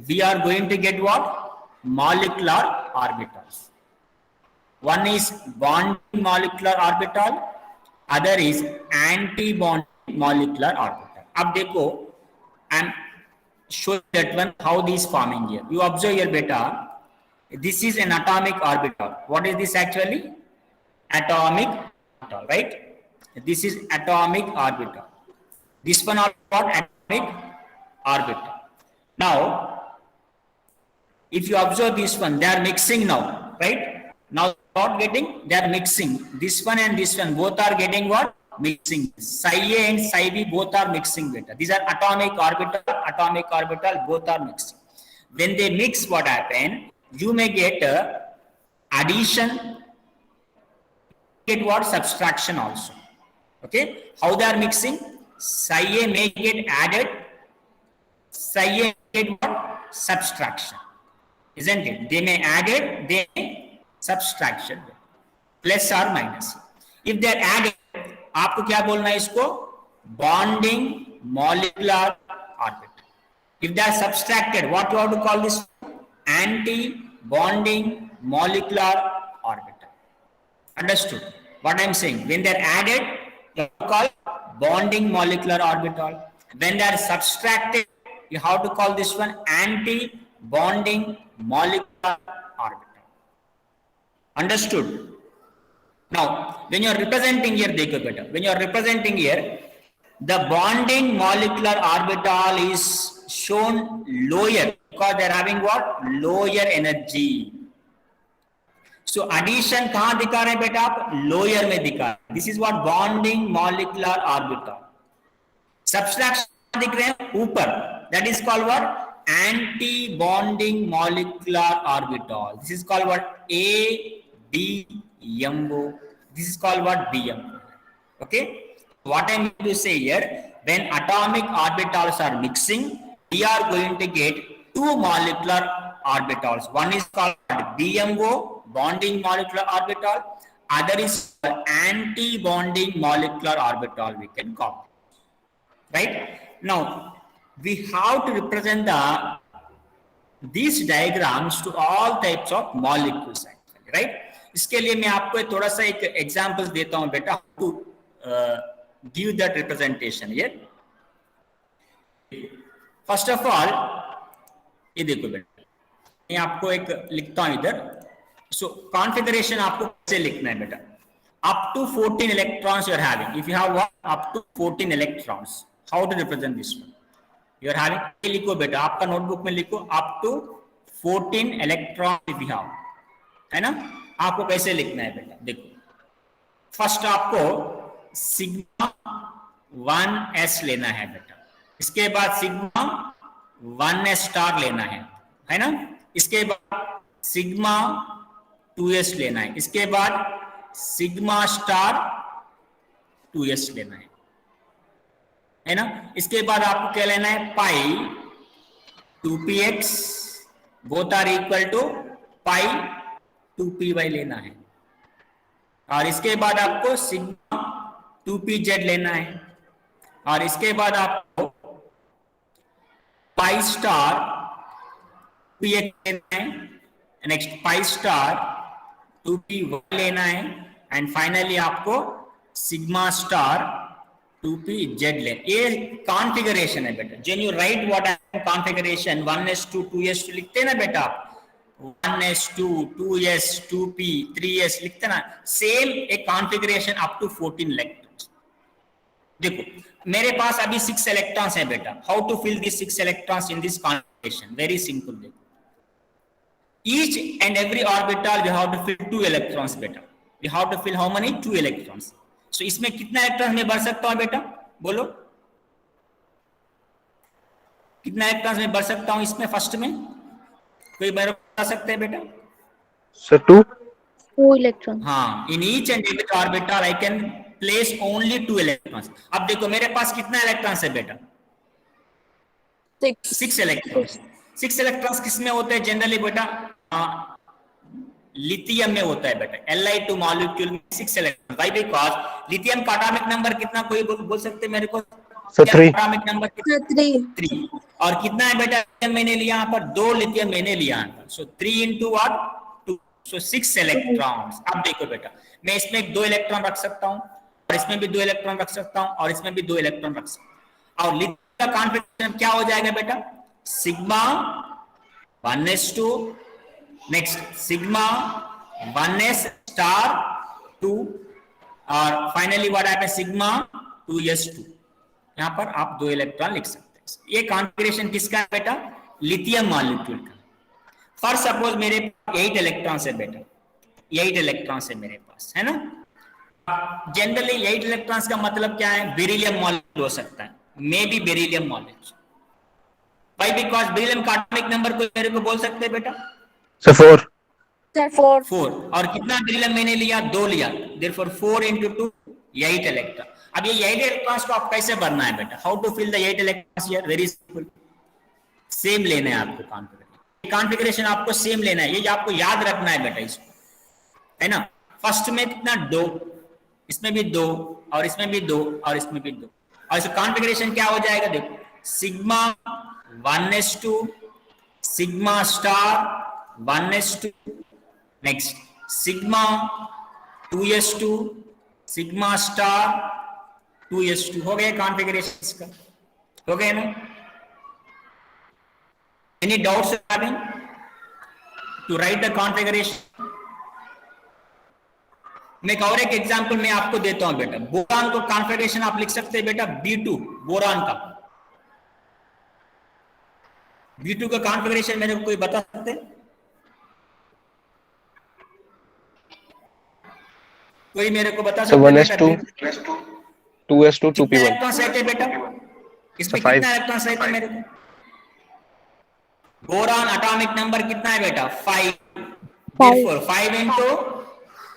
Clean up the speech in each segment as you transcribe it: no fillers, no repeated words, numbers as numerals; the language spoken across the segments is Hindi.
we are going to get what? Molecular orbitals. One is bonding molecular orbital, other is anti-bonding molecular orbital. अब देखो, I'm showing that one how this forming here. You observe here, beta. This is an atomic orbital. What is this actually? Atomic orbital, right? This is atomic orbital. This one are what? Atomic orbital. Now, if you observe this one, they are mixing now, right? Now not getting, they are mixing. This one and this one both are getting what? Mixing. Psi A and psi B both are mixing beta. These are atomic orbital, both are mixing. When they mix, what happen? You may get addition, get what? Subtraction also. Okay, how they are mixing? Psi A may get added, psi A get what? Subtraction, isn't it? They may add it, they may subtraction, plus or minus. If they are added, आपको क्या बोलना है इसको? Bonding molecular orbital. If they are subtracted, what you have to call this? Anti-bonding molecular orbital. Understood what I am saying? When they are added, you have to call bonding molecular orbital. When they are subtracted, you have to call this one anti-bonding molecular orbital. Understood? Now, when you are representing here, देखो बेटा, when you are representing here, the bonding molecular orbital is shown lower because they are having what? Lower energy. So addition कहाँ दिखा रहे हैं बेटा आप? Lower में दिखा रहे हैं. This is what bonding molecular orbital. Subtraction दिख रहे हैं ऊपर. That is called what? Anti-bonding molecular orbital. This is called what? ABMO. This is called what? BMO. Okay. What I mean to say here, when atomic orbitals are mixing, we are going to get two molecular orbitals. One is called BMO, bonding molecular orbital. Other is anti-bonding molecular orbital, we can call it. Right? Now, we have to represent these diagrams to all types of molecules actually, right? इसके लिए मैं आपको थोड़ा सा एक एग्जांपल्स देता हूं बेटा, to give that representation here. First of all, ये देखो बेटा, मैं आपको एक लिखता हूं इधर. So configuration आपको कैसे लिखना है बेटा? Up to 14 electrons you are having. If you have what? Up to 14 electrons, how to represent this one? You are having, लिखो बेटा, आपका नोटबुक में लिखो up to 14 electrons if you have, है ना? आपको कैसे लिखना है बेटा? देखो, फर्स्ट आपको सिग्मा 1s लेना है बेटा. इसके बाद सिग्मा 1s स्टार लेना है ना? इसके बाद सिग्मा 2s लेना है. इसके बाद सिग्मा स्टार 2s लेना है ना? इसके बाद आपको क्या लेना है? Pi 2px both are equal to pi 2py लेना है. और इसके बाद आपको सिग्मा 2pz लेना है. और इसके बाद आपको पाई स्टार px लेना है. नेक्स्ट पाई स्टार 2py लेना है. एंड फाइनली आपको सिग्मा स्टार 2pz ले. ये कॉन्फ़िगरेशन है बेटा. जेन यू राइट व्हाट है कॉन्फ़िगरेशन 1s2 2s2 लिखते हैं ना बेटा आप, 1s2 2s 2p 3s लिखते ना, सेम एक कॉन्फ़िगरेशन अप टू 14 इलेक्ट्रॉन्स. देखो मेरे पास अभी 6 इलेक्ट्रॉन्स हैं बेटा. How to fill this 6 electrons in this configuration? Very simple. देखो, each and every orbital we have to fill 2 electrons बेटा. We have to fill how many? 2 electrons. So इसमें कितना इलेक्ट्रॉन में भर सकता हूं बेटा? बोलो, कितना इलेक्ट्रॉन में भर सकता हूं इसमें? फर्स्ट में कोई बता सकते हैं बेटा? Sir 2 electrons. हाँ, in each and every orbital I can place only 2 electrons. अब देखो मेरे पास कितना इलेक्ट्रॉन्स है बेटा? 6 इलेक्ट्रॉन्स. 6 इलेक्ट्रॉन्स किसमें होते हैं जनरली बेटा? लिथियम में होता है बेटा. Li2 मॉलिक्यूल में 6 इलेक्ट्रॉन. व्हाई? बिकॉज़ लिथियम का एटॉमिक नंबर कितना, कोई बोल सकते हैं मेरे को? So 3. एटॉमिक नंबर कितना? 3. और कितना है बेटा लिथियम मैंने लिया यहाँ पर? 2 लिथियम मैंने लिया यहाँ पर. सो 3 into what? 2. So 6 electrons. अब देखो बेटा, मैं इसमें 2 इलेक्ट्रॉन रख सकता हूँ, और इसमें भी 2 इलेक्ट्रॉन रख सकता हूँ, और इसमें भी 2 इलेक्ट्रॉन रख सकता हूँ. और लिथियम का कॉन्फिगरेशन क्या हो जाएगा बेटा? Sigma 1s2, next sigma 1s star 2, और finally what happens? Sigma 2s2. यहां पर आप 2 इलेक्ट्रॉन लिख सकते हैं. ये कॉन्फिगरेशन किसका है बेटा? लिथियम मॉलिक्यूल का. फॉर सपोज मेरे पास 8 इलेक्ट्रॉन है बेटा, 8 इलेक्ट्रॉन है मेरे पास, है ना. जनरली 8 इलेक्ट्रॉन्स का मतलब क्या है? बेरिलियम मॉलिक्यूल हो सकता है, may be beryllium molecule. Why? Because beryllium का एटॉमिक नंबर को मेरे को बोल सकते हैं बेटा? So 4. 4. और कितना बेरिलियम मैंने लिया? 2 लिया. Therefore 4 into 2 8 electron. अब ये 8 इलेक्ट्रॉन्स को आप कैसे भरना है बेटा? How to fill the 8 electrons here? Very simple. Same लेना है आपको कॉन्फिगरेशन. कॉन्फिगरेशन आपको सेम लेना है, ये आपको याद रखना है बेटा इसको, है ना. फर्स्ट में कितना? 2, इसमें भी 2, और इसमें भी 2, और इसमें भी 2. और इसका कॉन्फिगरेशन क्या हो जाएगा? देखो, sigma 1s2, sigma star 1s2, next sigma 2s2, sigma star 2s2. हो गया कॉन्फिगरेशन इसका? हो गया ना? Any doubts having to write the configuration? मैं एक और एक एग्जांपल मैं आपको देता हूं बेटा. बोरान को कॉन्फिगरेशन आप लिख सकते हैं बेटा B2. बोरान का B2 का कॉन्फ़िगरेशन मेरे को कोई बता सकते? कोई मेरे को बता सकते? So 1s2, 2s2, 2p1. कितने इलेक्ट्रॉन्स रहते बेटा इसमें? So 5. कितना इलेक्ट्रॉन्स रहते मेरे को? बोरान एटॉमिक नंबर कितना है बेटा? 5. 5 into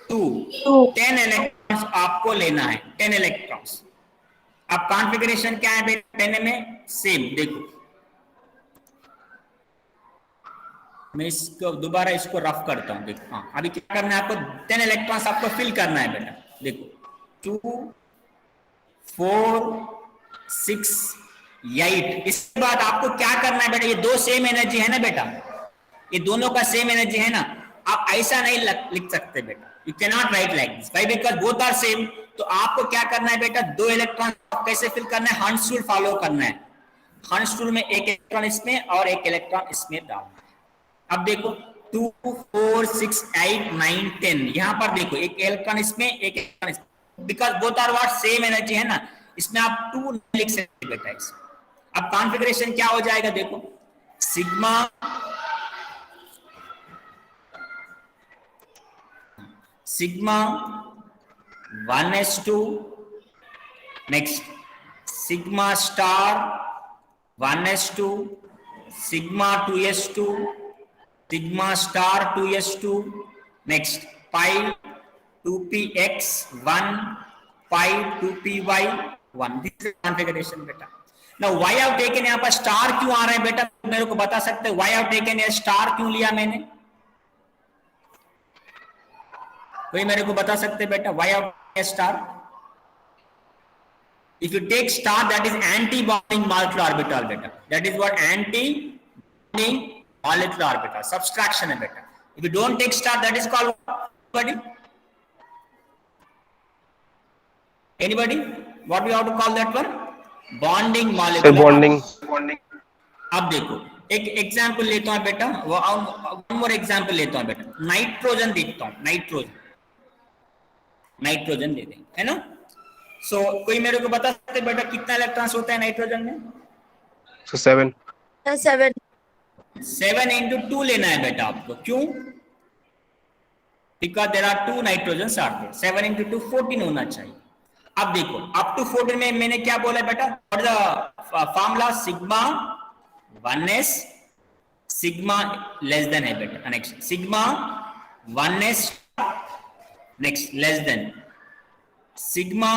2, 10 इलेक्ट्रॉन्स आपको लेना है. 10 इलेक्ट्रॉन्स. अब कॉन्फ़िगरेशन क्या है बेटा 10 में? सेम. देखो, मैं इसको दोबारा इसको रफ करता हूं. देखो, हाँ, अभी क्या करना है आपको? 10 इलेक्ट्रॉन्स आपको फिल करना है बेटा. देखो, 2, 4, 6, 8. इसके बाद आपको क्या करना है बेटा? ये 2 सेम एनर्जी है ना बेटा, ये दोनों का सेम एनर्जी है ना. आप ऐसा नहीं लिख सकते बेटा. You can not write like this. Why? Because both are same. तो आपको क्या करना है बेटा? 2 इलेक्ट्रॉन कैसे फिल करना है? हंस रूल फॉलो करना है. हंस रूल में एक इलेक्ट्रॉन इसमें और एक इलेक्ट्रॉन इसमें डालना है. अब देखो 2, 4, 6, 8, 9, 10. यहां पर देखो एक इलेक्ट्रॉन इसमें, एक इलेक्ट्रॉन इसमें. Because both are what? Same energy है ना. इसमें आप 2 नहीं लिख सकते बेटा इसमें. अब कॉन्फ़िगरेशन क्या हो जाएगा? देखो, sigma sigma 1s2, next sigma star 1s2, sigma 2s2, sigma star 2s2, next pi 2px1, pi 2py1. This is configuration बेटा. Now why I have taken, यहां पर स्टार क्यों आ रहा है बेटा? मेरे को बता सकते हैं व्हाई आई हैव टेकन ये स्टार क्यों लिया मैंने? कोई मेरे को बता सकते बेटा why I have taken star? If you take star, that is anti-bonding molecular orbital beta. That is what anti-bonding molecular orbital. Subtraction है beta. If you don't take star, that is called what? Anybody? What we have to call that one? Bonding molecular. Bonding. अब देखो एक एग्जाम्पल लेता हूं बेटा. वन मोर एग्जाम्पल लेता हूं बेटा. नाइट्रोजन देखता हूं. नाइट्रोजन दे देंगे, है ना. सो कोई मेरे को बता सकते बेटा कितना इलेक्ट्रॉन्स होता है नाइट्रोजन में? So 7. 7 into 2 लेना है बेटा आपको. क्यों? Because there are 2 nitrogens are there. 7 into 2 14 होना चाहिए. अब देखो अप टू 14 में मैंने क्या बोला बेटा? What the formula? Sigma 1s, sigma less than है बेटा. Next sigma 1s, next less than sigma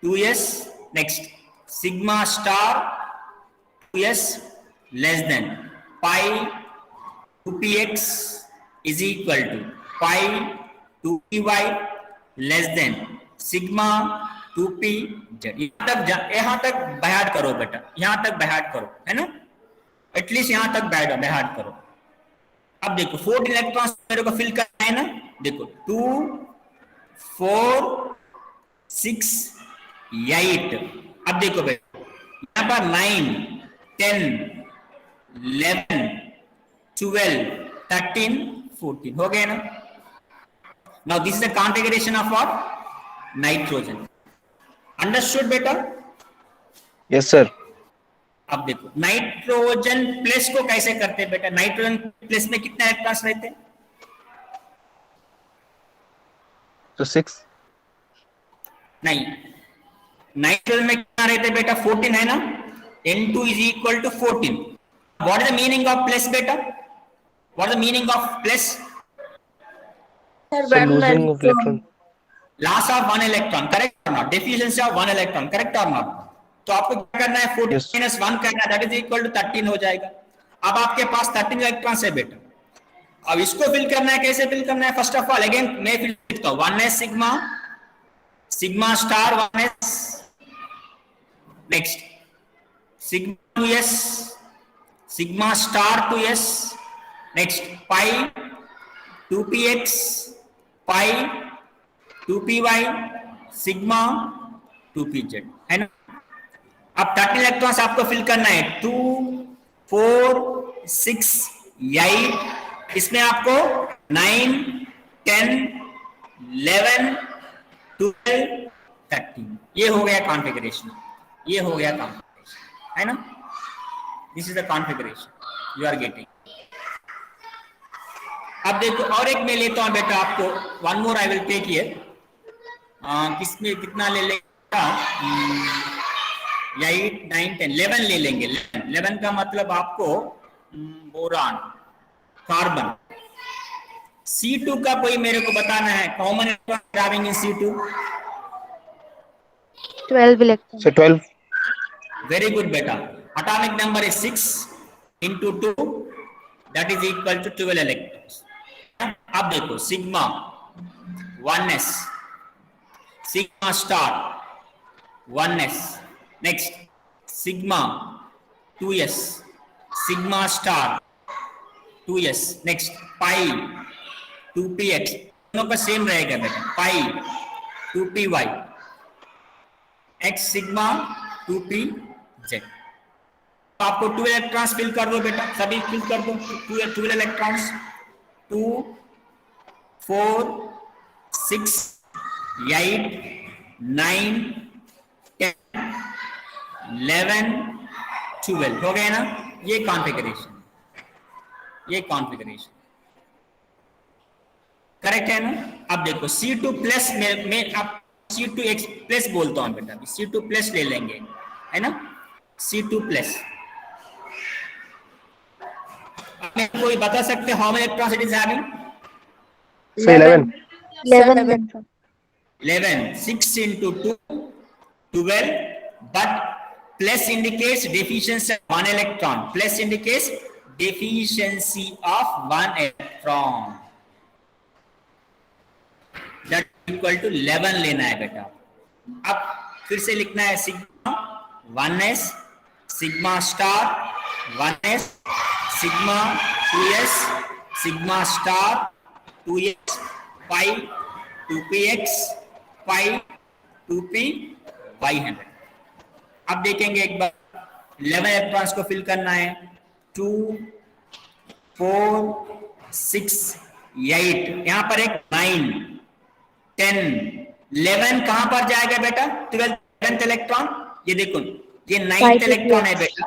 2s, next sigma star 2s less than pi 2px is equal to pi 2py less than sigma 2pz। यहाँ तक बाहर करो बेटा, यहाँ तक बाहर करो, है ना, एटलीस्ट यहाँ तक बाहर करो। अब देखो 14 इलेक्ट्रॉन्स मेरे को फिल करना है ना, देखो 2 4 6 8। अब देखो बेटा यहाँ पर 9 10 11 12 13 14 हो गए ना। Now this is the configuration of what, nitrogen. Understood बेटा? Yes, sir. अब देखो नाइट्रोजन प्लस को कैसे करते हैं बेटा, नाइट्रोजन प्लस में कितने इलेक्ट्रॉन्स रहते हैं? So 6. नहीं, नाइट्रोजन में कितना रहते हैं बेटा, 14 है ना, N2 is equal to 14। What is the meaning of plus बेटा? What is the meaning of plus? So losing of electron. Loss of one electron, correct or not? Deficiency of one electron, correct or not? तो आपको क्या करना है, 14 Yes. minus 1 करना है, that is equal to 13 हो जाएगा। अब आपके पास 13 इलेक्ट्रॉन्स है बेटा, अब इसको फिल करना है, कैसे फिल करना है? फर्स्ट ऑफ ऑल अगेन मैं फिल लिखता हूं, 1s sigma, sigma star 1s, next sigma 2s, sigma star 2s, next pi 2px, pi 2py, sigma 2pz, है ना। अब 13 इलेक्ट्रॉन्स आपको फिल करना है, 2 4 6 8, इसमें आपको 9 10 11 12 13, ये हो गया कॉन्फ़िगरेशन, ये हो गया कॉन्फ़िगरेशन, है ना। This is the configuration you are getting. अब देखो और एक मैं लेता हूं बेटा आपको, one more I will take here, किसमें कितना ले लेगा, 8 9 10 11 ले लेंगे। 11 का मतलब आपको बोरान, कार्बन। C2 का कोई मेरे को बताना है, common electron having in C2? 12 electrons. So 12. Very good बेटा, atomic number is 6 into 2, that is equal to 12 electrons. अब देखो sigma 1s, sigma star 1s, next sigma 2s, sigma star 2s, next pi 2px, दोनों का सेम रहेगा बेटा, पाई 2py, x सिग्मा 2pz। आपको 2 इलेक्ट्रॉन्स फिल कर दो बेटा, सभी फिल कर दो, 2 इलेक्ट्रॉन्स, 2 4 6 8 9 10 11 12 हो गए ना। ये कॉन्फ़िगरेशन, ये कॉन्फ़िगरेशन करेक्ट है ना। अब देखो C2 प्लस में अब C2x प्लस बोलता हूं बेटा, C2 प्लस ले लेंगे, है ना, C2 प्लस। कोई बता सकते how many electrons it is having? So 11. 11 electrons. 11, 6 into 2 12, but plus indicates deficiency of one electron, plus indicates deficiency of one electron, that equal to 11 लेना है बेटा। अब फिर से लिखना है sigma 1s, sigma star 1s, sigma 2s, sigma star 2s, पाई 2px, पाई 2py है। अब देखेंगे एक बार, 11 इलेक्ट्रॉन्स को फिल करना है, 2 4 6 8, यहां पर एक 9 10 11 कहां पर जाएगा बेटा, 12th इलेक्ट्रॉन, ये देखो ये 9th इलेक्ट्रॉन है बेटा,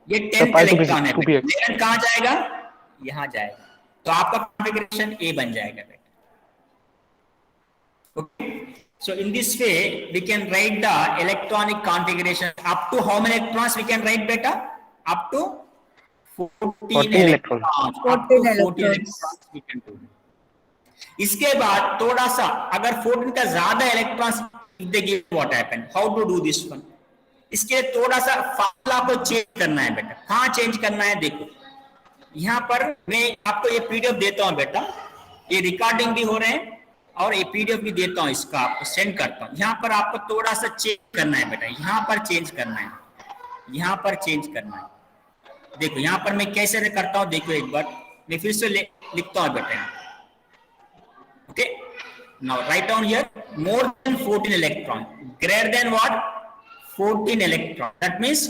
ये 10th इलेक्ट्रॉन है बेटा, 11 कहां जाएगा, यहां जाएगा, तो आपका कॉन्फ़िगरेशन ए बन जाएगा बेटा। Okay, so in this way we can write the electronic configuration up to how many electrons we can write beta, up to 14 electrons, up to 14 electrons we can do। इसके बाद थोड़ा सा अगर 14 का ज्यादा electrons they give what happen, how to do this one, इसके थोड़ा सा फार्मूला को चेंज करना है बेटा। कहां चेंज करना है, देखो यहाँ पर मैं आपको ये पीडीएफ देता हूं बेटा, ये रिकॉर्डिंग भी हो रहे हैं और ये पीडीएफ भी देता हूँ, इसका आपको सेंड करता हूँ। यहाँ पर आपको थोड़ा सा चेंज करना है बेटा, यहाँ पर चेंज करना है, यहाँ पर चेंज करना है। देखो यहाँ पर मैं कैसे करता हूँ, देखो एक बार मैं फिर से लिखता हूँ बेटा। Okay, now write down here more than 14 electron, greater than what, 14 electron, that means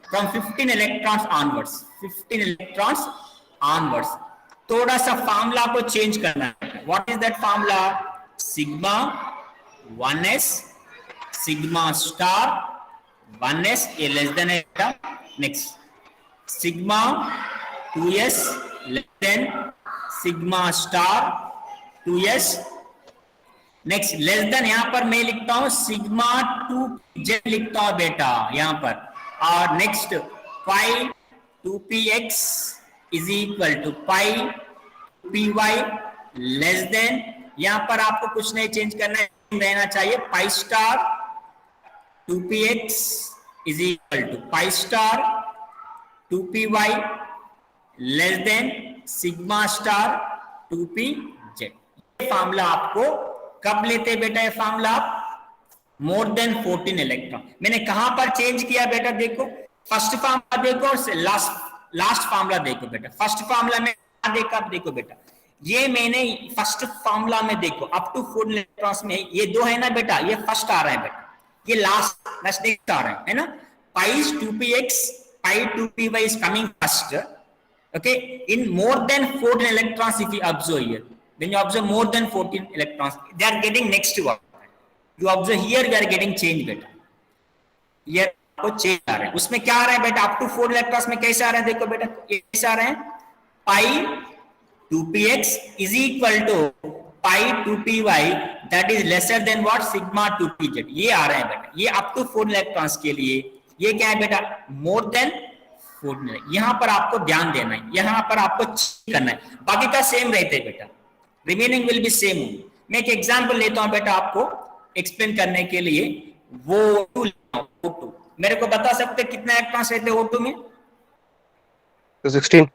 from 15 electrons onwards, 15 electrons onwards। थोड़ा सा फार्मूला को चेंज करना है। What is that formula, sigma 1s sigma star 1s, ये लेस देन है। Next sigma 2s less than sigma star 2s। Next less than, यहां पर मैं लिखता हूं सिग्मा 2z लिखता हूं बेटा यहां पर। और next pi 2px is equal to pi 2py less than, यहां पर आपको कुछ नहीं चेंज करना है, रहना चाहिए pi star 2px is equal to pi star 2py less than sigma star 2pz। ये फार्मूला आपको कब लेते बेटा, ये फार्मूला आप मोर देन 14 इलेक्ट्रॉन। मैंने कहां पर चेंज किया बेटा, देखो फर्स्ट फार्मूला देखो और लास्ट फार्मूला देखो बेटा। फर्स्ट फार्मूला में देखा, देखो बेटा ये मैंने फर्स्ट फार्मूला में देखो अप टू 4 इलेक्ट्रॉन्स में ये दो है ना बेटा, ये फर्स्ट आ रहा है बेटा, ये लास्ट नेक्स्ट आ रहा है ना। पाई 2px pi 2py is coming first, okay, in more than 14 electrons if you observe here, when you observe more than 14 electrons they are getting next one, you observe here we are getting change बेटा, ये आपको चेंज आ रहा है। उसमें क्या आ रहा है बेटा, अप टू 4 इलेक्ट्रॉन्स में कैसे आ रहे हैं, देखो बेटा कैसे आ रहे हैं, पाई 2px is equal to pi 2py that is lesser than what, sigma 2pz, ये आ रहे हैं बेटा। ये अप टू 4 इलेक्ट्रॉन्स के लिए ये क्या है बेटा, मोर देन 14। यहां पर आपको ध्यान देना है, यहां पर आपको चेक करना है, बाकी का सेम रहते हैं बेटा, रिमेनिंग विल बी सेम। मैं एक एग्जांपल लेता हूं बेटा आपको एक्सप्लेन करने के लिए। वो O2 मेरे को बता सकते कितने इलेक्ट्रॉन्स रहते हैं O2 में, 16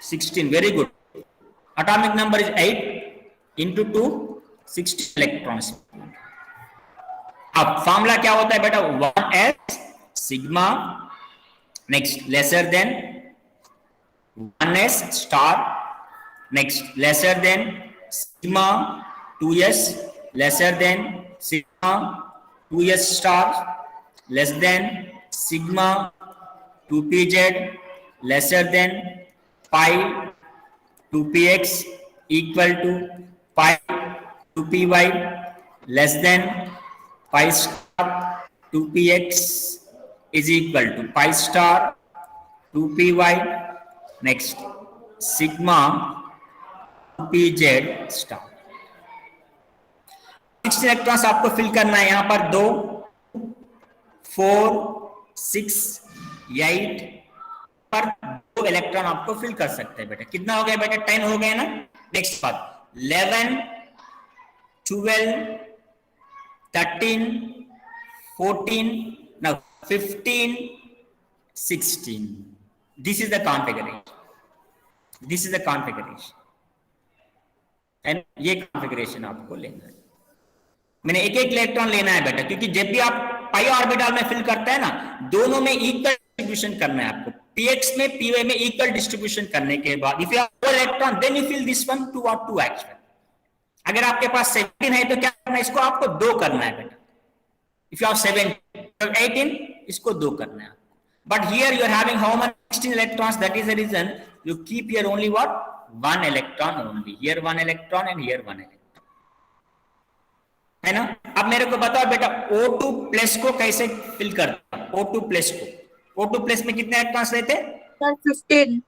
16, very good. Atomic number is 8 into 2 16 electrons. अब फॉर्मूला क्या होता है बेटा, 1s sigma next lesser than 1s star next lesser than sigma 2s lesser than sigma 2s star less than sigma 2pz lesser than pi 2px equal to pi 2py less than pi star 2px is equal to pi star 2py next sigma 2pz star। 16 electrons आपको फिल करना है, यहां पर 2 4 6 8 पर 2 इलेक्ट्रॉन आपको फिल कर सकते हैं बेटा। कितना हो गया बेटा, 10 हो गए ना। नेक्स्ट बात 11 12 13 14 now 15 16, this is the configuration, this is the configuration and ये configuration आपको लेना है। मैंने एक एक इलेक्ट्रॉन लेना है बेटा, क्योंकि जब भी आप पाई ऑर्बिटल में फिल करते हैं ना, दोनों में इक्वल डिस्ट्रीब्यूशन करना है आपको। px में py में इक्वल डिस्ट्रीब्यूशन करने के बाद if you have electron then you fill this one 2 और 2 एक्चुअल। अगर आपके पास 17 है तो क्या करना है, इसको आपको 2 करना है बेटा। इफ यू हैव 17 18 इसको 2 करना है। But here you are having how much 16 electrons, that is the reason you keep here only what 1 electron only, here 1 electron and here 1 electron, है ना। अब मेरे को बताओ बेटा O2 प्लस को कैसे फिल करता है, O2 प्लस को, O2 प्लस में कितने इलेक्ट्रॉन्स रहते हैं, 15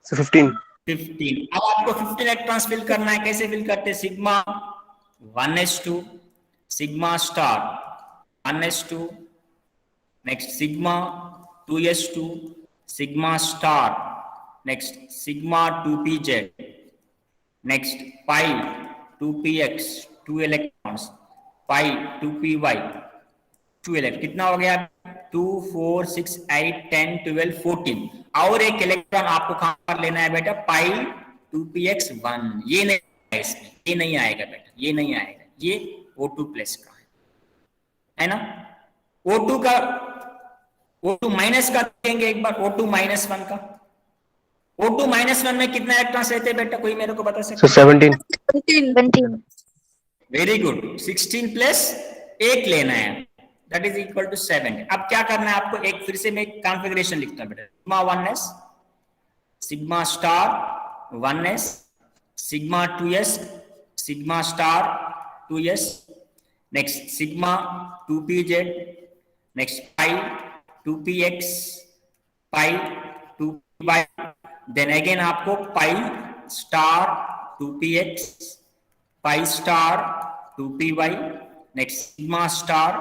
15। अब आपको 15 इलेक्ट्रॉन्स फिल करना है, कैसे फिल करते हैं, sigma 1s2 sigma star 1s2 next sigma 2s2 sigma star next sigma 2pz next pi 2px 2 electrons pi 2py 2 electron, कितना हो गया 2 4 6 8 10 12 14। और एक इलेक्ट्रॉन आपको कहां पर लेना है बेटा, पाई 2px 1, ये नहीं है इसमें, ये नहीं आएगा बेटा, ये नहीं आएगा, ये O2 प्लस का है ना। O2 का O2 माइनस का देंगे एक बार, O2 माइनस 1 का। O2 माइनस 1 में कितना इलेक्ट्रॉन्स रहते हैं बेटा, कोई मेरे को बता सकता है? 17. 17. वेरी गुड, 16 प्लस 1 लेना है, दैट इज इक्वल टू 7। अब क्या करना है आपको, एक फिर से मैं कॉन्फ़िगरेशन लिखता हूं बेटा, sigma 1s, sigma star 1s, sigma 2s, sigma star 2s, next sigma 2pz, next pi 2px, pi 2py, then again आपको pi star 2px, pi star 2py, next sigma star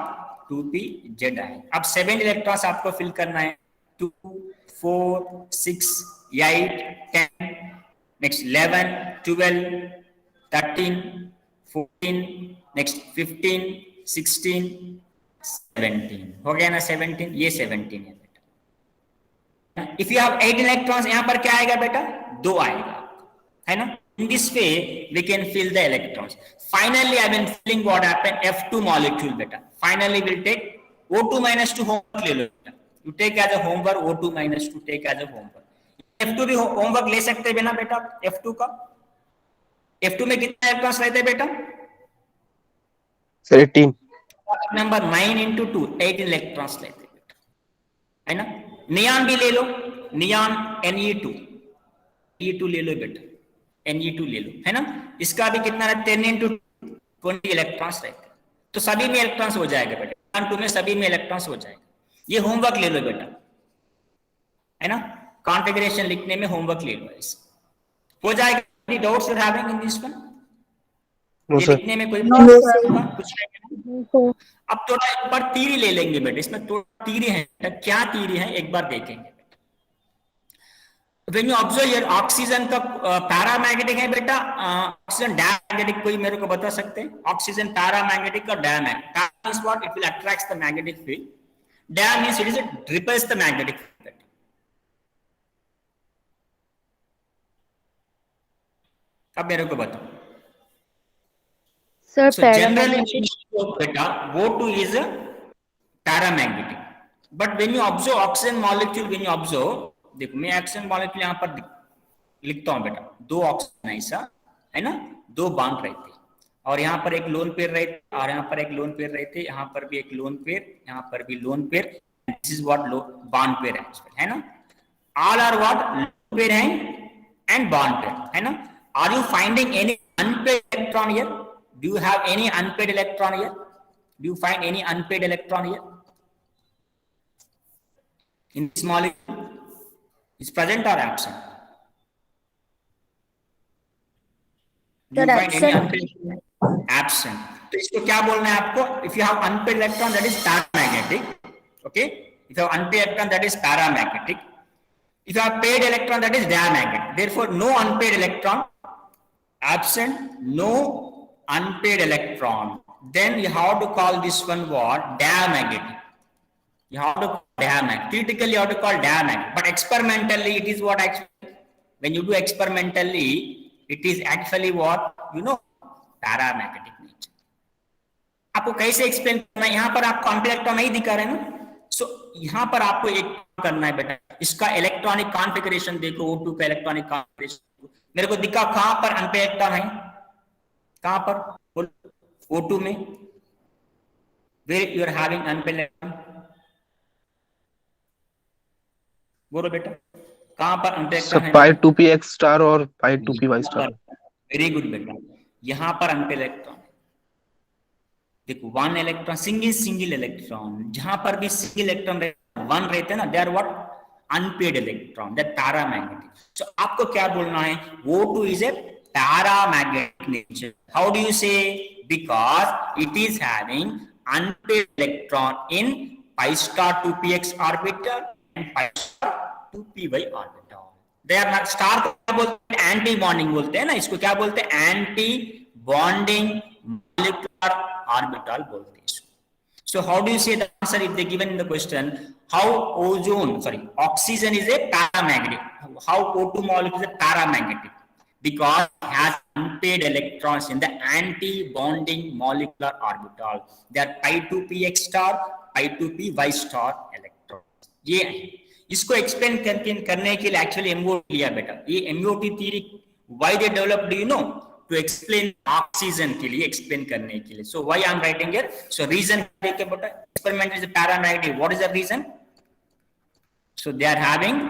2pz है। अब 7 इलेक्ट्रॉन्स आपको फिल करना है, 2, 4, 6, 8, 10, नेक्स्ट 11, 12, 13, 14, नेक्स्ट 15, 16, 17 हो गया ना। 17, ये 17 है बेटा। इफ यू हैव 8 इलेक्ट्रॉन्स, यहां पर क्या आएगा बेटा, 2 आएगा, है ना। In this way we can fill the electrons. Finally I am filling what happened, F2 molecule beta. Finally we'll take O2 minus 2 homework ले लो बेटा, you take as a homework, O2 minus 2 take as a homework. F2 भी homework ले सकते हैं बिना बेटा F2 का। F2 में कितना इलेक्ट्रॉन्स रहते हैं बेटा? Sir, 18. नंबर 9 into 2, 8 इलेक्ट्रॉन्स लेते हैं बेटा, है ना। नियॉन भी ले लो, नियॉन Ne2, E2 ले लो बेटा, Ne2 ले लो, है ना। इसका भी कितना है, 10 into 20 इलेक्ट्रॉन्स रहते हैं, तो सभी में इलेक्ट्रॉन्स हो जाएगा बेटा, 1, 2 में सभी में इलेक्ट्रॉन्स हो जाएगा। ये होमवर्क ले लो बेटा, है ना, कॉन्फ़िगरेशन लिखने में होमवर्क ले लो, ऐसा हो जाएगा। Any doubts you are having in this one? No, ये sir. लिखने में कोई No, sir. कुछ नहीं। अब थोड़ा एक बार तीरी ले लेंगे बेटा, इसमें थोड़ा तीरी है, क्या तीरी है एक बार देखेंगे। When you observe here, oxygen का पैरामैग्नेटिक है बेटा, ऑक्सीजन डायमैग्नेटिक, कोई मेरे को बता सकते हैं? ऑक्सीजन पैरामैग्नेटिक और diamagnetic. Para means what? It will attract the magnetic field. Dia means it is repels the magnetic field. अब मेरे को बताओ। Sir, So generally paramagnetic. beta, O2 is a paramagnetic. But when you observe oxygen molecule, when you observe, देखो मैं ऑक्सीजन मॉलिक्यूल यहां पर लिखता हूं बेटा, 2 ऑक्सीजन ऐसा है ना, 2 बॉन्ड रहते, और यहां पर एक लोन पेयर रहते, और यहां पर एक लोन पेयर रहते, यहां पर भी एक लोन पेयर, यहां पर भी lone pair. This is what bond pair है ना। All are what, lone pair है एंड बॉन्ड पेयर, है ना। Are you finding any unpaired electron here? Do you have any unpaired electron here? Do you find any unpaired electron here in this molecule? Is present or absent? Do you find any unpaid? Absent. तो इसको क्या बोलना है आपको? If you have unpaid electron, that is paramagnetic. Okay. If you have unpaid electron, that is paramagnetic. If you have paid electron, that is diamagnetic. Therefore, no unpaid electron. Absent. No unpaid electron. Then you have to call this one what? Diamagnetic. You have to call diamagnetic. Theoretically, you have to call diamagnetic, but experimentally, it is what actually, when you do experimentally, it is actually what, you know, paramagnetic nature. आपको कैसे एक्सप्लेन करना है? यहाँ पर आपको अनपेड इलेक्ट्रॉन नहीं दिखा रहे ना, सो यहाँ पर आपको एक करना है बेटा, इसका इलेक्ट्रॉनिक कॉन्फ़िगरेशन देखो, O2 का इलेक्ट्रॉनिक कॉन्फ़िगरेशन मेरे को दिखा, कहां पर अनपेड इलेक्ट्रॉन है, कहां पर O2 में, where you are having unpaid electron, बोलो बेटा, कहां पर अनपेड इलेक्ट्रॉन है? pi 2px स्टार और pi 2py star. Very good बेटा, यहां पर अनपेड इलेक्ट्रॉन देखो, 1 इलेक्ट्रॉन, सिंगल इलेक्ट्रॉन, जहां पर भी सिंगल इलेक्ट्रॉन 1 रहते हैं ना, they are what, unpaired electron, that paramagnetic. So आपको क्या बोलना है? O2 is a paramagnetic nature. How do you say? Because it is having unpaired electron in pi star 2px orbital and pi star 2py orbital. They are not star को क्या बोलते हैं? एंटी बॉन्डिंग बोलते हैं ना, इसको क्या बोलते हैं? एंटी बॉन्डिंग molecular orbital बोलते हैं इसको. So how do you say the answer if they given in the question? How oxygen is a paramagnetic. How O2 molecule is a paramagnetic? Because it has unpaired electrons in the anti-bonding molecular orbital. They are pi2px star, pi2py star electrons. ये इसको एक्सप्लेन करने के लिए एक्चुअली एमओटी लिया बेटा. ये MOT theory why they developed, you know, to explain oxygen के लिए, एक्सप्लेन करने के लिए. So why I am writing here. So reason देखिए बेटा, experiment is paramagnetic. What is the reason? So they are having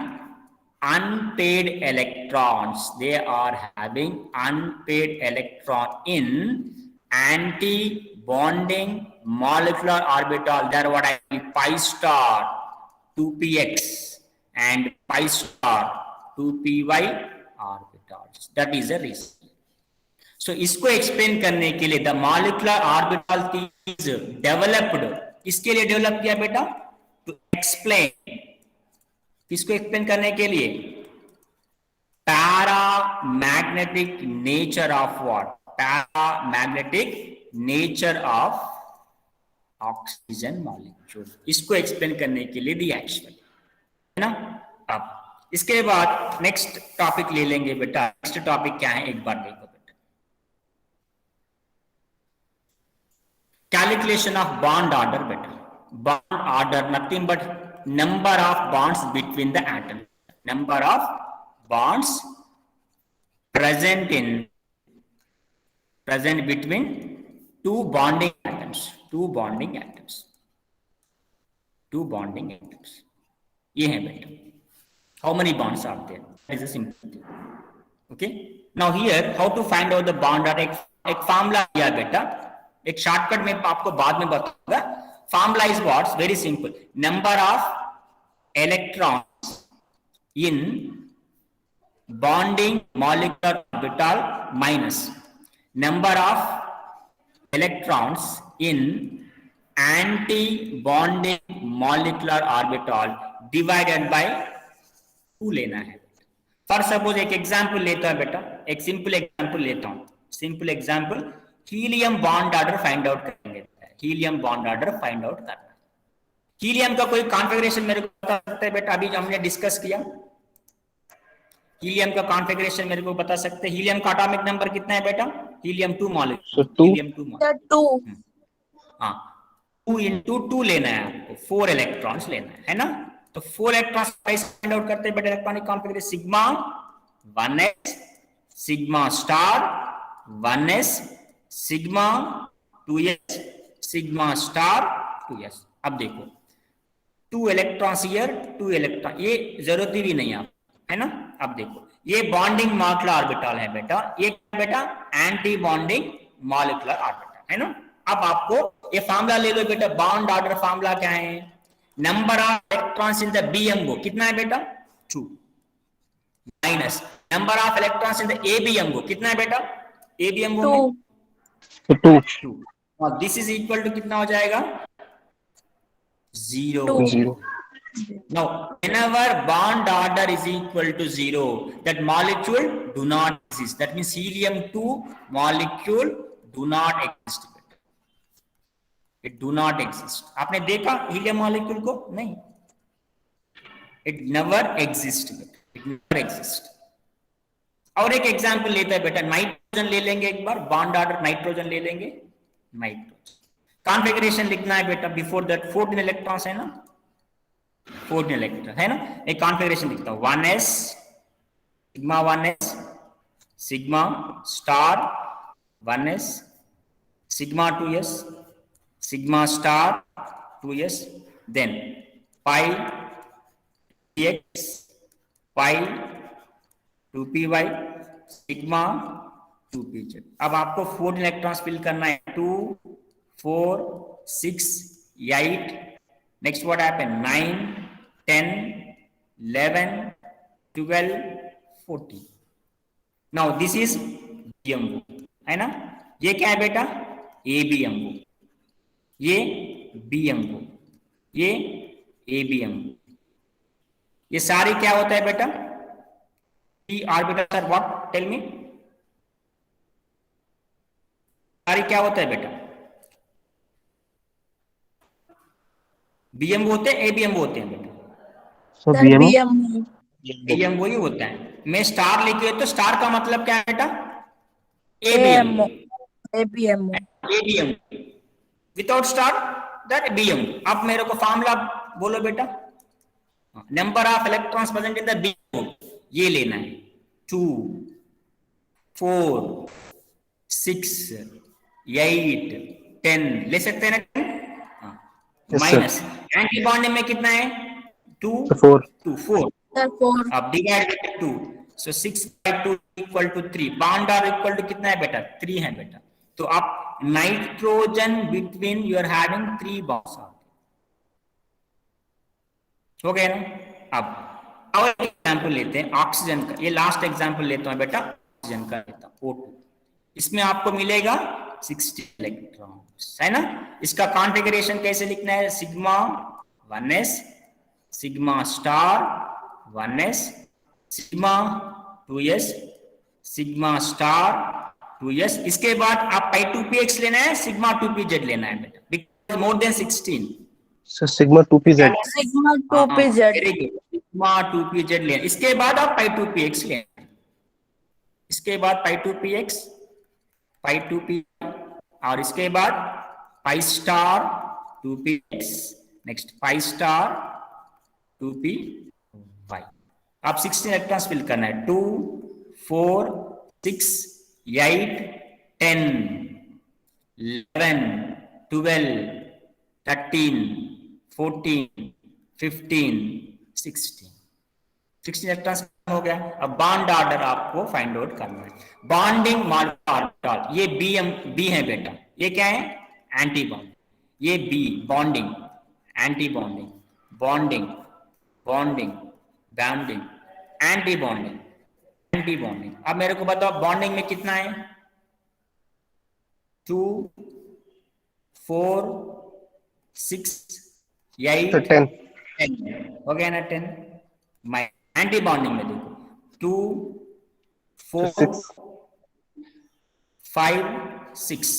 unpaired electrons. They are having unpaired electron in anti-bonding molecular orbital. They are what I mean, pi star 2px and pi star 2py orbitals. That is the reason. So इसको एक्सप्लेन करने के लिए the molecular orbital is developed. इसके लिए डेवलप किया बेटा, to explain. किसको एक्सप्लेन करने के लिए? Paramagnetic nature of what? Paramagnetic nature of oxygen molecule. इसको एक्सप्लेन करने के लिए दी एक्चुअली, है ना. अब इसके बाद नेक्स्ट टॉपिक ले लेंगे बेटा. नेक्स्ट टॉपिक क्या है एक बार देखो बेटा. कैलकुलेशन ऑफ बॉन्ड ऑर्डर बेटा. Bond order nothing but number of bonds between the atoms. Number of bonds present between two bonding atoms. Two bonding atoms. ये है बेटा. How many bonds are there? That is a simple thing. Okay. Now here, how to find out the bond order? एक फॉर्मूला दिया बेटा. एक शॉर्टकट में आपको बाद में बताऊंगा. Formula is what? Very simple. Number of electrons in bonding molecular orbital minus number of electrons in anti-bonding molecular orbital divided by 2 लेना है. For suppose एक एग्जाम्पल लेता है बेटा, एक सिंपल एग्जाम्पल लेता हूं. Simple example, helium bond order find out करेंगे. Helium bond order find out करना. हीलियम का कोई कॉन्फ़िगरेशन मेरे को बता सकते हैं बेटा? अभी हमने डिस्कस किया हीलियम का कॉन्फ़िगरेशन, मेरे को बता सकते हैं. हीलियम का एटॉमिक नंबर कितना है बेटा? Helium 2 molecule. Helium 2 molecule. हाँ, 2 into 2 लेना है आपको. 4 इलेक्ट्रॉन्स लेना है ना. तो 4 इलेक्ट्रॉन्स फाइंड आउट करते हैं बेटा. Electronic configuration sigma 1s, sigma star 1s, sigma 2s, sigma star 2s. अब देखो 2 इलेक्ट्रॉन्स हियर, 2 इलेक्ट्रॉन, ये जरूरत भी नहीं है, है ना. अब देखो ये बॉन्डिंग मॉलिक्यूलर ऑर्बिटल है बेटा. ये बेटा एंटी बॉन्डिंग मॉलिक्यूलर ऑर्बिटल है ना. अब आपको ये फार्मूला ले लो बेटा. बॉन्ड ऑर्डर फार्मूला क्या है? Number of electrons in the BMO कितना है बेटा? 2 minus number of electrons in the ABMO कितना है बेटा? एबीएमओ 2. और दिस इज इक्वल टू कितना हो जाएगा? 0. Now, whenever bond order is equal to 0, that molecule do not exist. That means helium-2 molecule do not exist. It do not exist. आपने देखा helium molecule को? नहीं. It never exists. It never exists. और एक एग्जाम्पल लेते हैं बेटा. नाइट्रोजन ले लेंगे एक बार. बॉन्ड ऑर्डर नाइट्रोजन ले लेंगे. नाइट्रोजन कॉन्फ़िगरेशन लिखना है बेटा. बिफोर दैट 14 इलेक्ट्रॉन्स है ना. 14 इलेक्ट्रॉन है ना. एक कॉन्फ़िगरेशन लिखता हूं. 1s, sigma 1s, sigma star 1s, sigma 2s, sigma star 2s, then pi x, pi 2py, sigma 2pz. अब आपको 14 इलेक्ट्रॉन्स फिल करना है. 2, 4, 6, 8. Next what happened? 9, 10, 11, 12, 14. Now this is BMO है ना. ये क्या है बेटा? ABMO. ये BMO, ये ABMO. ये सारी क्या होता है बेटा? p orbital are what? Tell me. सारी क्या होता है बेटा? बीएमओ होते हैं, एबीएमओ होते हैं बेटा. बीएमओ ही होता है. मैं स्टार लिखे तो स्टार का मतलब क्या है बेटा? ABM, ABM. ABM without star that BM. अब मेरे को फार्मूला बोलो बेटा, number of electrons present in the BM, ये लेना है 2, 4, 6, 8, 10 ले सकते हैं ना? Yes, माइनस एंटी बॉन्डिंग में कितना है? 2, So 4. 2, 4. Sir, 4. अब divide by 2, so 6 by 2 equal to 3. Bond are equal to कितना है बेटा? 3 है बेटा. तो आप nitrogen between you are having 3 bonds. हो गया ना? अब और एग्जांपल लेते हैं ऑक्सीजन का. ये लास्ट एग्जांपल लेता हूं बेटा, ऑक्सीजन का लेता हूं O2. इसमें आपको मिलेगा 60 इलेक्ट्रॉन्स, है ना? इसका कॉन्फ़िगरेशन कैसे लिखना है? Sigma 1s, sigma star 1s, sigma 2s, sigma star 2s. इसके बाद आप π2px लेना है, सिग्मा 2pz लेना है बेटा, because more than 16. So sigma 2pz. Sigma 2pz. Sigma 2pz लेना. इसके बाद आप π2px लेना. इसके बाद π2px, π2p, और इसके बाद पाई स्टार 2px, नेक्स्ट पाई स्टार 2py. आप 16 इलेक्ट्रॉन्स फिल करना है. 2, 4, 6, 8, 10, 11, 12, 13, 14, 15, 16. 16 इलेक्ट्रॉन्स हो गया. अब बॉन्ड ऑर्डर आपको फाइंड आउट करना है. बॉन्डिंग मॉलिक्यूल, ये बी है बेटा. ये क्या है? Anti bond. ये बी bonding, anti bonding, bonding, bonding, bonding, anti bonding, anti bonding. अब मेरे को बताओ बॉन्डिंग में कितना है? 2, 4, 6, 8, So 10. 10 हो गया ना? 10. मैं एंटी बॉन्डिंग में देखो 2, 4, 6. 5, 6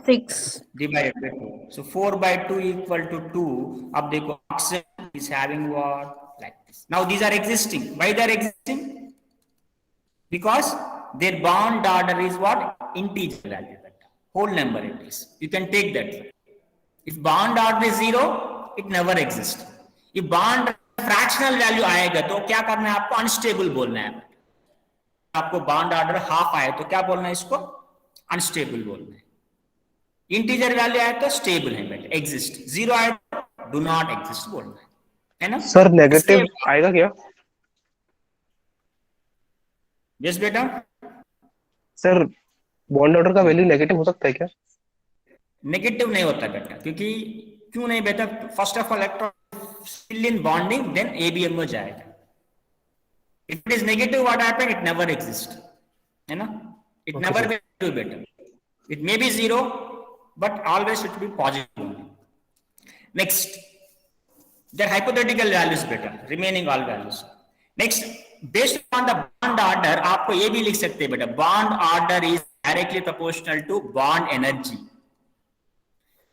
6. divided by 2. So 4 by 2 equal to 2. अब देखो oxygen is having what? Like this. Now these are existing. Why they are existing? Because their bond order is what? Integer value. Whole number it is. You can take that. If bond order is 0, it never exists. If bond fractional value आएगा तो क्या करना है आपको? अनस्टेबल बोलना है. आपको बॉन्ड ऑर्डर हाफ आए तो क्या बोलना है? इसको अनस्टेबल बोलना है. इंटीजर वैल्यू आए तो स्टेबल है बेटा, एग्जिस्ट. 0 आए तो डू नॉट एग्जिस्ट बोलना है ना? सर नेगेटिव आएगा क्या? यस बेटा. सर बॉन्ड ऑर्डर का वैल्यू नेगेटिव हो सकता है क्या? नेगेटिव नहीं होता बेटा, क्योंकि क्यों नहीं बेटा? First of all electron still in bonding, then ABM हो जाएगा. If it is negative, what happen? It never exists, है ना? It Okay, never sir. will be better. It may be 0, but always it will be positive. Next, the hypothetical values better, remaining all values. Next, based on the bond order, आपको ये भी लिख सकते हैं बेटा. Bond order is directly proportional to bond energy,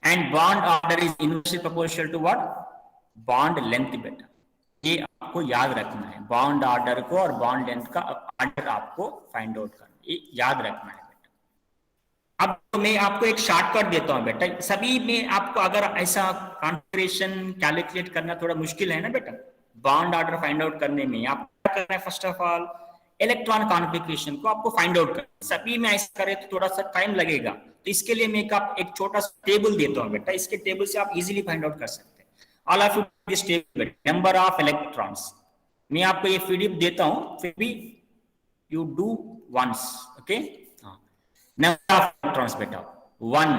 and bond order is inversely proportional to what? Bond length बेटा. ये आपको याद रखना है. बॉन्ड ऑर्डर को और बॉन्ड लेंथ का ऑर्डर आपको फाइंड आउट करना, ये याद रखना है बेटा. अब तो मैं आपको एक शॉर्टकट देता हूं बेटा. सभी में आपको अगर ऐसा कॉन्फ़िगरेशन कैलकुलेट करना थोड़ा मुश्किल है ना बेटा, बॉन्ड ऑर्डर फाइंड आउट करने में आप क्या करना है? First of all electron configuration को आपको फाइंड आउट करना. सभी में ऐसा करें तो थोड़ा सा टाइम लगेगा. तो इसके लिए मैं एक छोटा सा टेबल देता हूं बेटा. इसके टेबल से आप इजीली फाइंड आउट कर सकते हैं. All of you this table, number of electrons. मैं आपको ये पीडीएफ देता हूं, फिर भी you do once, okay? Number of electrons बेटा 1.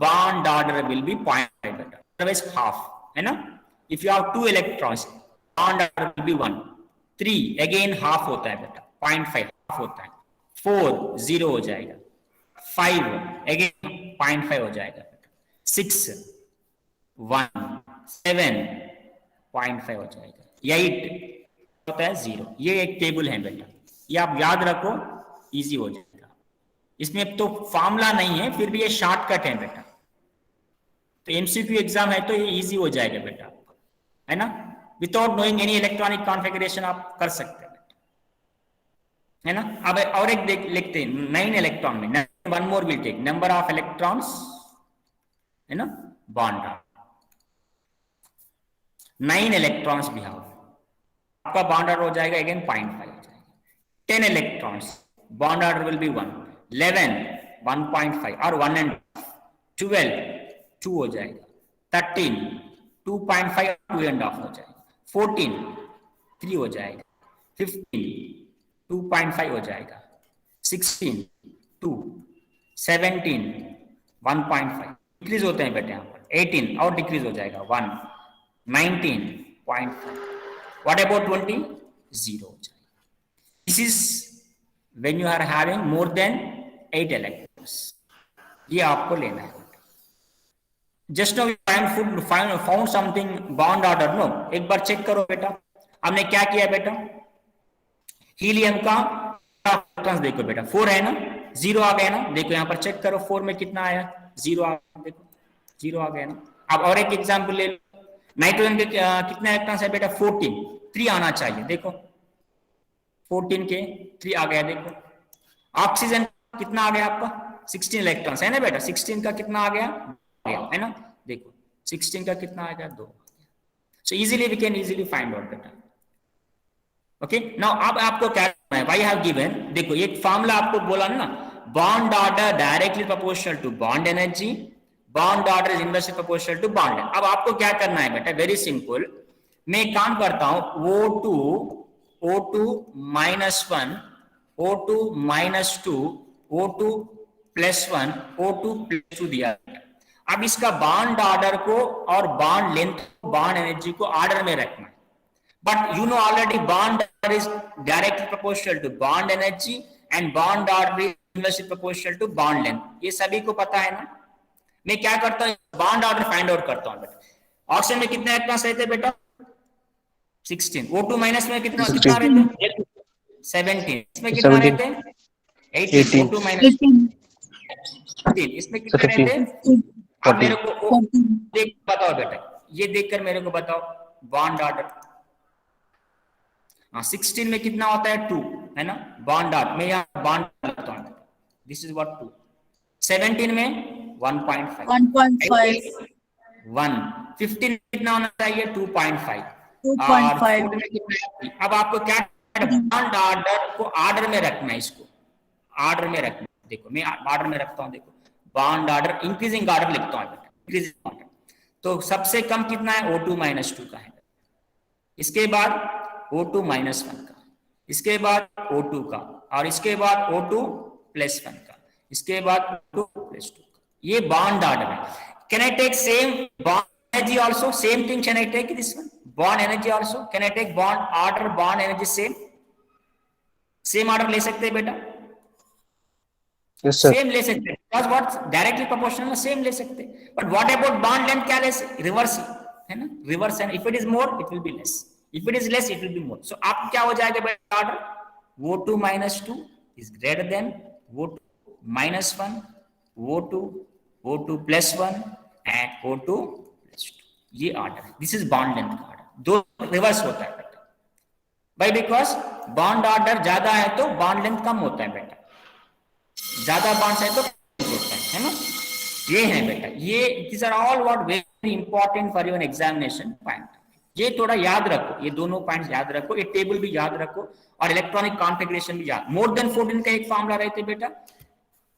Bond order will be 0.5 बेटा, otherwise half, है ना? If you have 2 electrons, bond order will be 1. 3 again half होता है बेटा, 0.5 half होता है. 4 0 हो जाएगा. 5 again 0.5 हो जाएगा बेटा. 6 1, 7 0.5 हो जाएगा. 8 होता है 0. ये एक टेबल है बेटा, ये आप याद रखो, इजी हो जाएगा. इसमें तो फॉर्मूला नहीं है, फिर भी ये शॉर्टकट है बेटा. तो एमसीक्यू एग्जाम है तो ये इजी हो जाएगा बेटा, है ना? Without knowing any electronic configuration आप कर सकते हैं बेटा. है ना। अब और एक लिखते हैं 9 इलेक्ट्रॉन में, one more will take number of electrons, है ना, बॉन्ड 9 इलेक्ट्रॉन्स भी हाउ, आपका बॉन्ड ऑर्डर हो जाएगा अगेन 0.5 हो जाएगा। 10 electrons, bond order will be 1, 11 1.5 और 1 and 12 2 हो जाएगा, 13 2.5 2 and half हो जाएगा, 14 3 हो जाएगा, 15 2.5 हो जाएगा, 16 2, 17 1.5 डिक्रीज होते हैं बेटे यहाँ पर, 18 और डिक्रीज हो जाएगा 1, 19.5, व्हाट अबाउट 20 0 हो जाएगा। This is when you are having more than 8 electrons, ये आपको लेना है। Just now you found something bond order, no, एक बार चेक करो बेटा, हमने क्या किया बेटा, हीलियम का इलेक्ट्रॉन्स देखो बेटा 4 है ना, 0 आ गया ना, देखो यहाँ पर चेक करो 4 में कितना आया, 0 आ गया, देखो 0 आ गया ना। अब और एक एग्जांपल ले लो, नाइट्रोजन के कितने इलेक्ट्रॉन्स है बेटा, 14, 3 आना चाहिए, देखो 14 के 3 आ गया, देखो। ऑक्सीजन कितना आ गया आपका, 16 इलेक्ट्रॉन्स है ना बेटा, 16 का कितना आ गया, है ना, देखो 16 का कितना आ गया, 2। So easily we can easily find out बेटा। ओके, नाउ अब आपको क्या करना है, व्हाई हैव गिवन, देखो एक फार्मूला आपको बोला ना, bond order directly proportional to bond energy, bond order is inversely proportional to bond. अब आपको क्या करना है बेटा, वेरी सिंपल, मैं एक काम करता हूं, O2 -1, O2 -2, O2 +1, O2 +2 दिया। अब इसका बॉन्ड ऑर्डर को और बॉन्ड लेंथ, बॉन्ड एनर्जी को ऑर्डर में रखना है। But you know already bond order is directly proportional to bond energy and bond order is inversely proportional to bond length. ये सभी को पता है ना। मैं क्या करता हूँ, बॉन्ड ऑर्डर फाइंड आउट करता हूँ बेटा। ऑक्सीजन में कितने इलेक्ट्रॉन्स रहते बेटा, 16। O2 माइनस में कितना रहते, 17। इसमें कितना रहते, 18। O2 माइनस 15, इसमें कितने रहते। अब मेरे को देख बताओ बेटा, ये देखकर मेरे को बताओ बॉन्ड ऑर्डर। 16 में कितना होता है, 2, है ना, बॉन्ड ऑर्डर, मैं यहाँ बॉन्ड लिखता हूँ, दिस इज व्हाट 2। 17 में 1.5, 1, 15 में कितना होना चाहिए, 2.5, 2.5। अब आपको क्या, बॉन्ड ऑर्डर को ऑर्डर में रखना है, इसको ऑर्डर में रखना है। देखो मैं ऑर्डर में रखता हूँ, देखो बॉन्ड ऑर्डर इंक्रीजिंग ऑर्डर लिखता हूँ बेटा, इंक्रीजिंग ऑर्डर। तो सबसे कम कितना है, O2 -2 का है, इसके बाद O2 -1 का, इसके बाद O2 का, और इसके बाद O2 +1 का, इसके बाद O2 +2 का। ये बॉन्ड ऑर्डर है। Can I take same bond energy also, same thing can I take this one, bond energy also, can I take bond order, bond energy same order ले सकते हैं बेटा, सेम ले सकते हैं, बिकॉज़ व्हाट डायरेक्टली प्रोपोर्शनल में सेम ले सकते हैं। But what about bond length, क्या ले सकते, रिवर्स है ना, reverse, and if it is more it will be less, if it is less it will be more. So आप क्या हो जाएगा बेटा order, O2 -2 is greater than O2 -1, O2 +1 and O2 +2, ये ऑर्डर है। दिस इज बॉन्ड लेंथ का ऑर्डर, दो रिवर्स होता है बेटा, भाई बिकॉज बॉन्ड ऑर्डर ज्यादा है तो बॉन्ड लेंथ कम होता है बेटा, ज्यादा बॉन्ड्स है तो कम होता है ना। ये है बेटा, ये these are all what very important for your examination point। ये थोड़ा याद रखो, ये दोनों पॉइंट्स याद रखो, ये टेबल भी याद रखो, और इलेक्ट्रॉनिक कॉन्फ़िगरेशन भी याद। मोर देन 14 का एक फार्मूला रहते बेटा,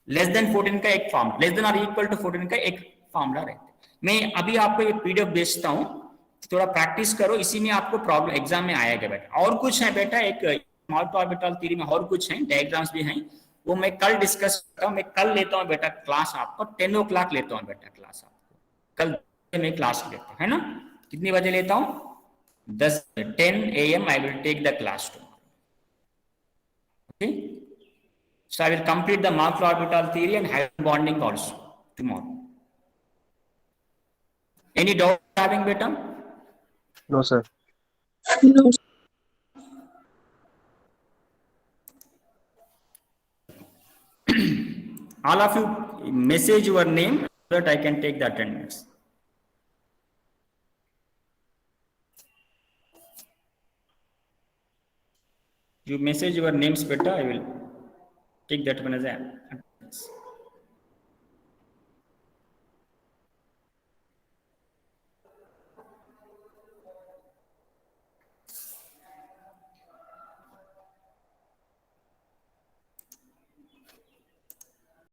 लेस देन 14 का एक फार्मूला, लेस देन और इक्वल टू 14 का एक फार्मूला रहते। मैं अभी आपको ये PDF भेजता हूँ, थोड़ा प्रैक्टिस करो, इसी में आपको प्रॉब्लम एग्जाम में आएगा बेटा। और कुछ है बेटा, एक स्मॉल ऑर्बिटल थ्योरी में और कुछ है, डायग्राम्स भी हैं, वो मैं कल डिस्कस करता हूँ। मैं कल लेता हूँ बेटा क्लास, आपको 10 o'clock लेता हूँ बेटा क्लास, आपको कल मैं क्लास लेता हूँ, है ना। कितनी बजे लेता हूँ, 10 AM I will take the class tomorrow. Okay, so I will complete the molecular orbital theory and hydrogen bonding also tomorrow. Any doubt having beta? No sir. No. All of you message your name so that I can take the attendance. You message your names better. I will take that one as a attendance.